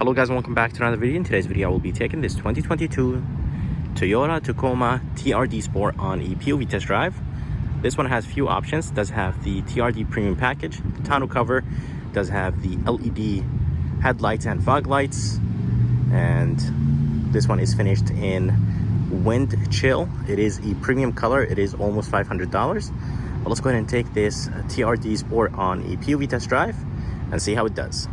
Hello guys, and welcome back to another video. In today's video I will be taking this 2022 Toyota Tacoma TRD Sport on a POV test drive. This one has few options. Does have the TRD premium package, the tonneau cover, does have the LED headlights and fog lights, and this one is finished in wind chill. It is a premium color. It is almost $500. But let's go ahead and take this TRD Sport on a POV test drive and see how it does.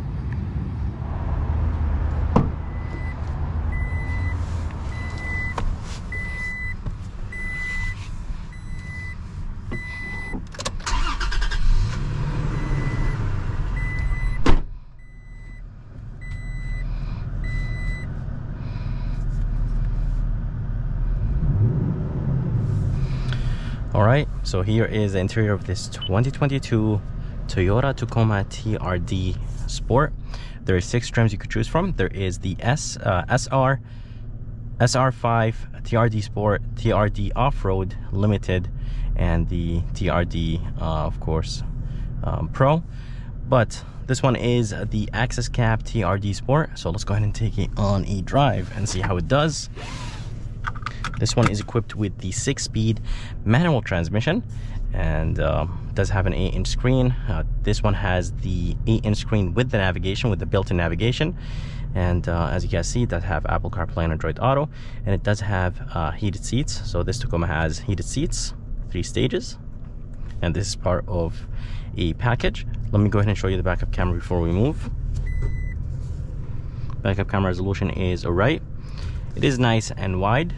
Alright, so here is the interior of this 2022 Toyota Tacoma TRD Sport. There are 6 trims you could choose from. There is the SR, SR5, TRD Sport, TRD Off-Road Limited, and the TRD, of course, Pro. But this one is the Access Cap TRD Sport. So let's go ahead and take it on a drive and see how it does. This one is equipped with the 6-speed manual transmission and does have an 8-inch screen. This one has the 8-inch screen with the navigation, with the built-in navigation. And as you guys see, it does have Apple CarPlay and Android Auto. And it does have heated seats. So this Tacoma has heated seats, 3 stages. And this is part of a package. Let me go ahead and show you the backup camera before we move. Backup camera resolution is alright. It is nice and wide.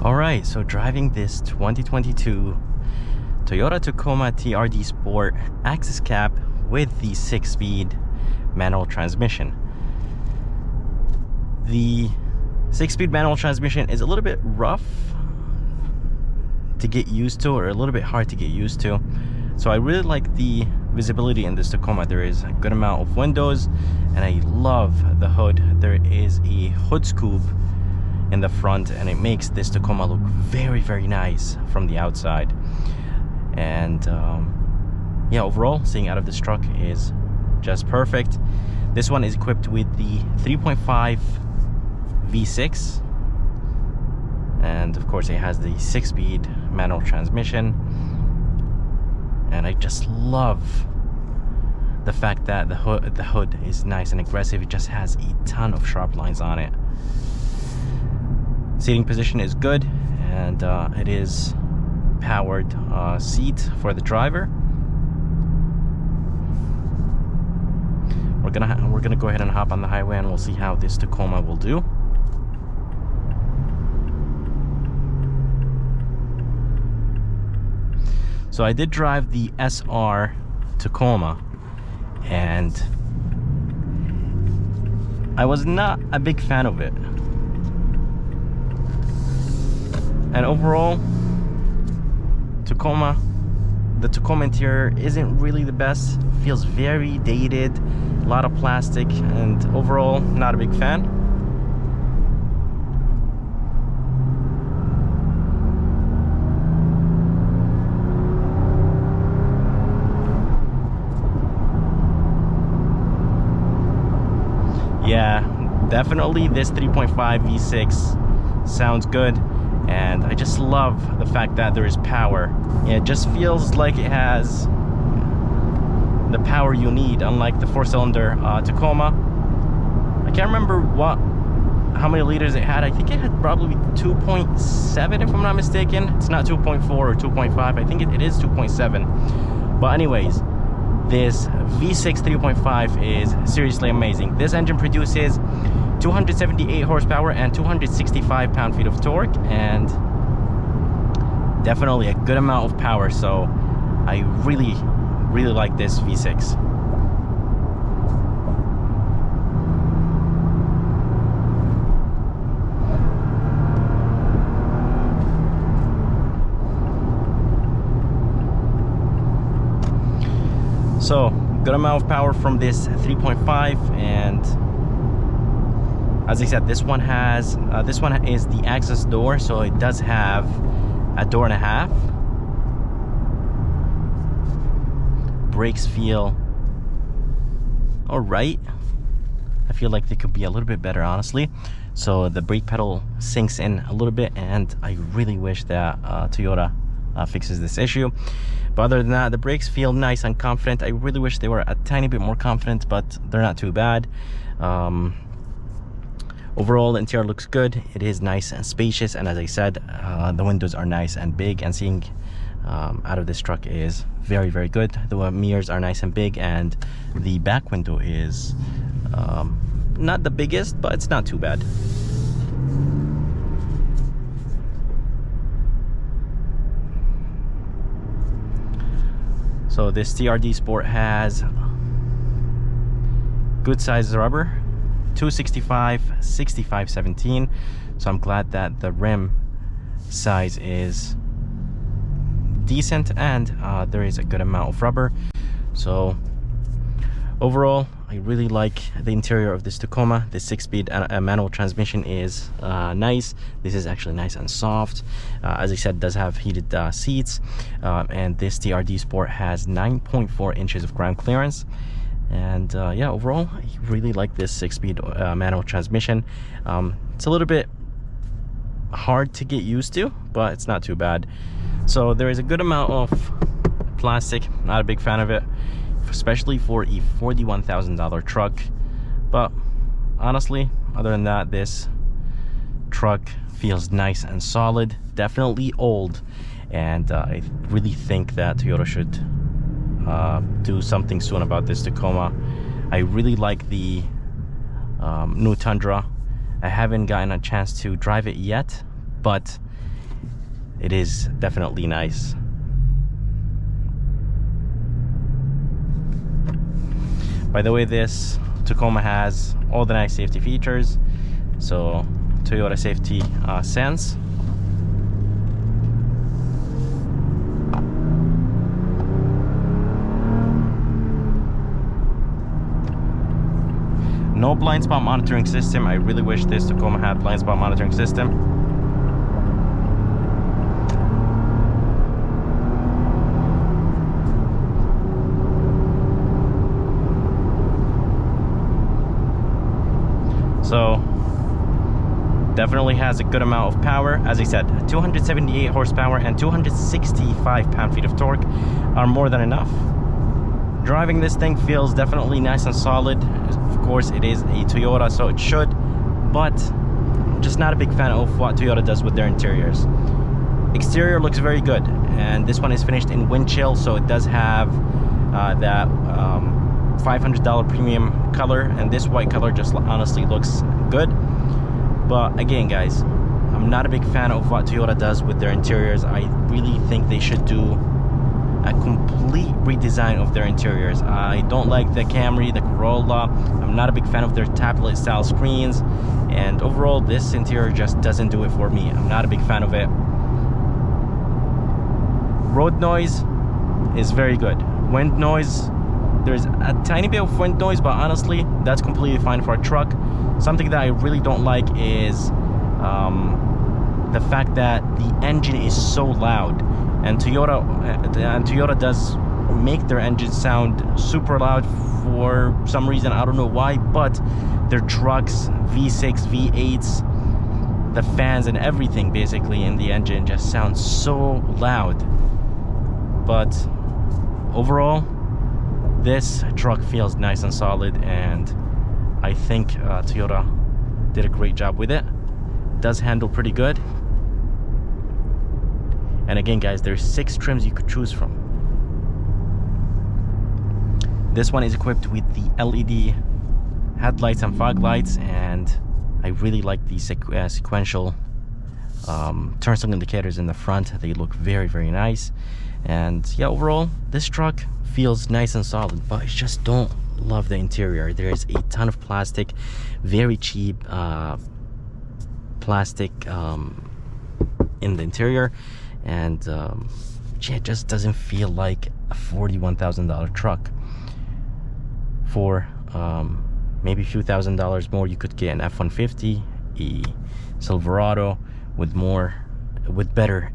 Alright, so driving this 2022 Toyota Tacoma TRD Sport Access Cap with the 6-speed manual transmission. The 6-speed manual transmission is a little bit rough to get used to, or a little bit hard to get used to. So I really like the visibility in this Tacoma. There is a good amount of windows, and I love the hood. There is a hood scoop in the front, and it makes this Tacoma look very, very nice from the outside. And yeah, overall, seeing out of this truck is just perfect. This one is equipped with the 3.5 V6, and of course it has the 6-speed manual transmission. And I just love the fact that the hood is nice and aggressive. It just has a ton of sharp lines on it. Seating position is good, and it is powered seat for the driver. We're gonna go ahead and hop on the highway, and we'll see how this Tacoma will do. So I did drive the SR Tacoma, and I was not a big fan of it. And overall, the Tacoma interior isn't really the best. Feels very dated, a lot of plastic, and overall, not a big fan. Yeah, definitely this 3.5 V6 sounds good. And I just love the fact that there is power. Yeah, it just feels like it has the power you need, unlike the 4-cylinder Tacoma. I can't remember how many liters it had. I think it had probably 2.7 if I'm not mistaken. It's not 2.4 or 2.5. I think it is 2.7. But anyways, this V6 3.5 is seriously amazing. This engine produces 278 horsepower and 265 pound-feet of torque, and definitely a good amount of power. So I really like this V6. So good amount of power from this 3.5, and as I said, this one is the access door, so it does have a door and a half. Brakes feel all right. I feel like they could be a little bit better, honestly. So the brake pedal sinks in a little bit, and I really wish that Toyota fixes this issue. But other than that, the brakes feel nice and confident. I really wish they were a tiny bit more confident, but they're not too bad. Overall, the interior looks good. It is nice and spacious, and as I said, the windows are nice and big, and seeing out of this truck is very good. The mirrors are nice and big, and the back window is not the biggest, but it's not too bad. So this TRD Sport has good size rubber, 265, 65, 17. So I'm glad that the rim size is decent, and there is a good amount of rubber. So overall, I really like the interior of this Tacoma. The 6-speed manual transmission is nice. This is actually nice and soft. As I said, it does have heated seats, and this TRD Sport has 9.4 inches of ground clearance. And yeah, overall, I really like this 6-speed manual transmission. It's a little bit hard to get used to, but it's not too bad. So there is a good amount of plastic. Not a big fan of it, especially for a $41,000 truck. But honestly, other than that, this truck feels nice and solid. Definitely old, and I really think that Toyota should do something soon about this Tacoma. I really like the new Tundra. I haven't gotten a chance to drive it yet, but it is definitely nice. By the way, this Tacoma has all the nice safety features. So Toyota Safety Sense. No blind spot monitoring system. I really wish this Tacoma had blind spot monitoring system. So definitely has a good amount of power. As I said, 278 horsepower and 265 pound-feet of torque are more than enough. Driving this thing feels definitely nice and solid. Of course, it is a Toyota, so it should, but I'm just not a big fan of what Toyota does with their interiors. Exterior looks very good, and this one is finished in wind chill, so it does have that $500 premium color, and this white color just honestly looks good. But again, guys, I'm not a big fan of what Toyota does with their interiors. I really think they should do a complete redesign of their interiors. I don't like the Camry, the Corolla. I'm not a big fan of their tablet style screens, and overall this interior just doesn't do it for me. I'm not a big fan of it. Road noise is very good. Wind noise, there's a tiny bit of wind noise, but honestly that's completely fine for a truck. Something that I really don't like is the fact that the engine is so loud. And Toyota does make their engines sound super loud for some reason. I don't know why, but their trucks, V6, V8s, the fans and everything basically in the engine just sounds so loud. But overall, this truck feels nice and solid, and I think Toyota did a great job with it. It does handle pretty good. And again, guys, there's 6 trims you could choose from. This one is equipped with the LED headlights and fog lights, and I really like the sequential turn signal indicators in the front. They look very, very nice. And yeah, overall this truck feels nice and solid, but I just don't love the interior. There is a ton of plastic, very cheap plastic in the interior, and yeah, it just doesn't feel like a $41,000 truck. For maybe a few $1,000s more, you could get an F-150, a Silverado with better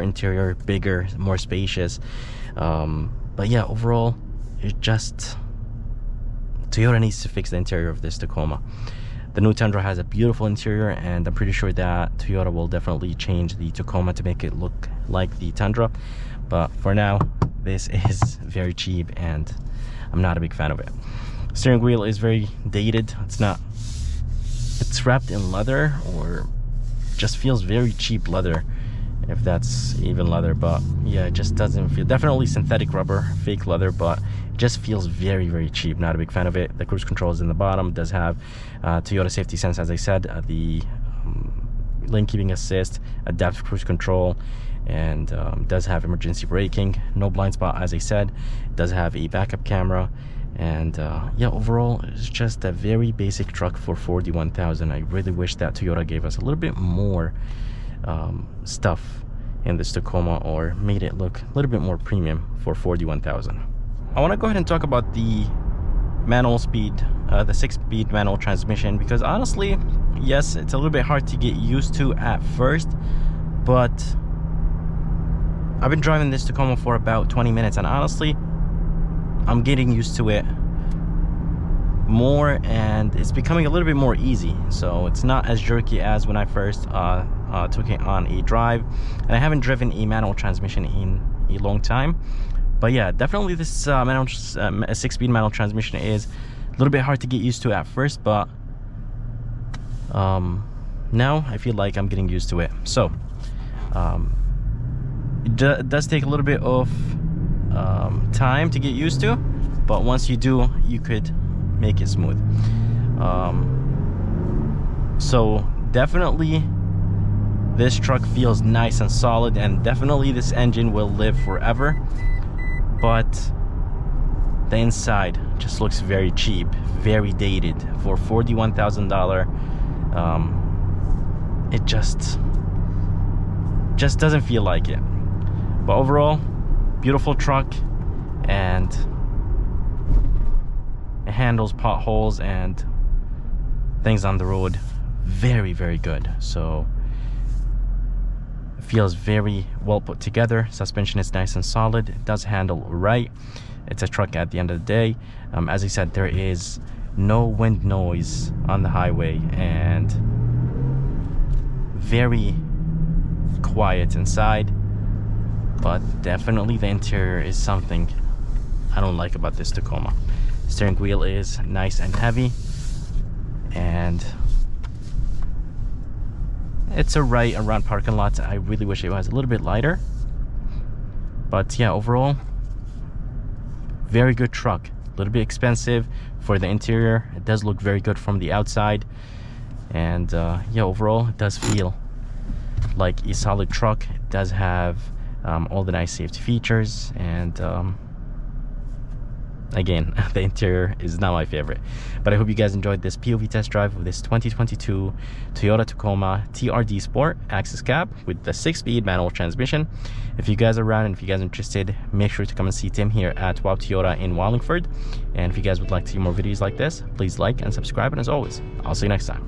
interior, bigger, more spacious. But yeah, overall, Toyota needs to fix the interior of this Tacoma. The new Tundra has a beautiful interior, and I'm pretty sure that Toyota will definitely change the Tacoma to make it look like the Tundra. But for now, this is very cheap, and I'm not a big fan of it. Steering wheel is very dated. It's wrapped in leather, or just feels very cheap leather, if that's even leather. But yeah, it just doesn't feel, definitely synthetic rubber, fake leather, but it just feels very, very cheap. Not a big fan of it. The cruise control is in the bottom. It does have Toyota Safety Sense, as I said, the lane keeping assist, adaptive cruise control, and does have emergency braking, no blind spot, as I said. It does have a backup camera, and yeah, overall it's just a very basic truck for $41,000. I really wish that Toyota gave us a little bit more stuff in this Tacoma, or made it look a little bit more premium for $41,000. I want to go ahead and talk about the manual speed, the 6-speed manual transmission, because honestly, yes, it's a little bit hard to get used to at first, but I've been driving this Tacoma for about 20 minutes, and honestly, I'm getting used to it more, and it's becoming a little bit more easy. So it's not as jerky as when I first took it on a drive, and I haven't driven a manual transmission in a long time. But yeah, definitely this 6-speed manual transmission is a little bit hard to get used to at first, but now I feel like I'm getting used to it. So it does take a little bit of time to get used to, but once you do, you could make it smooth. So definitely this truck feels nice and solid, and definitely this engine will live forever. But the inside just looks very cheap, very dated for $41,000. It just doesn't feel like it. But overall, beautiful truck, and it handles potholes and things on the road very, very good. So it feels very well put together. Suspension is nice and solid. It does handle right. It's a truck at the end of the day. As I said, there is no wind noise on the highway, and very quiet inside. But definitely the interior is something I don't like about this Tacoma. Steering wheel is nice and heavy, and it's alright around parking lots. I really wish it was a little bit lighter, but yeah, overall very good truck. A little bit expensive for the interior. It does look very good from the outside, and yeah, overall it does feel like a solid truck. It does have all the nice safety features, and again, the interior is not my favorite. But I hope you guys enjoyed this POV test drive of this 2022 Toyota Tacoma TRD Sport Access Cab with the 6-speed manual transmission. If you guys are around, and if you guys are interested, make sure to come and see Tim here at WOW Toyota in Wallingford. And if you guys would like to see more videos like this, please like and subscribe, and as always, I'll see you next time.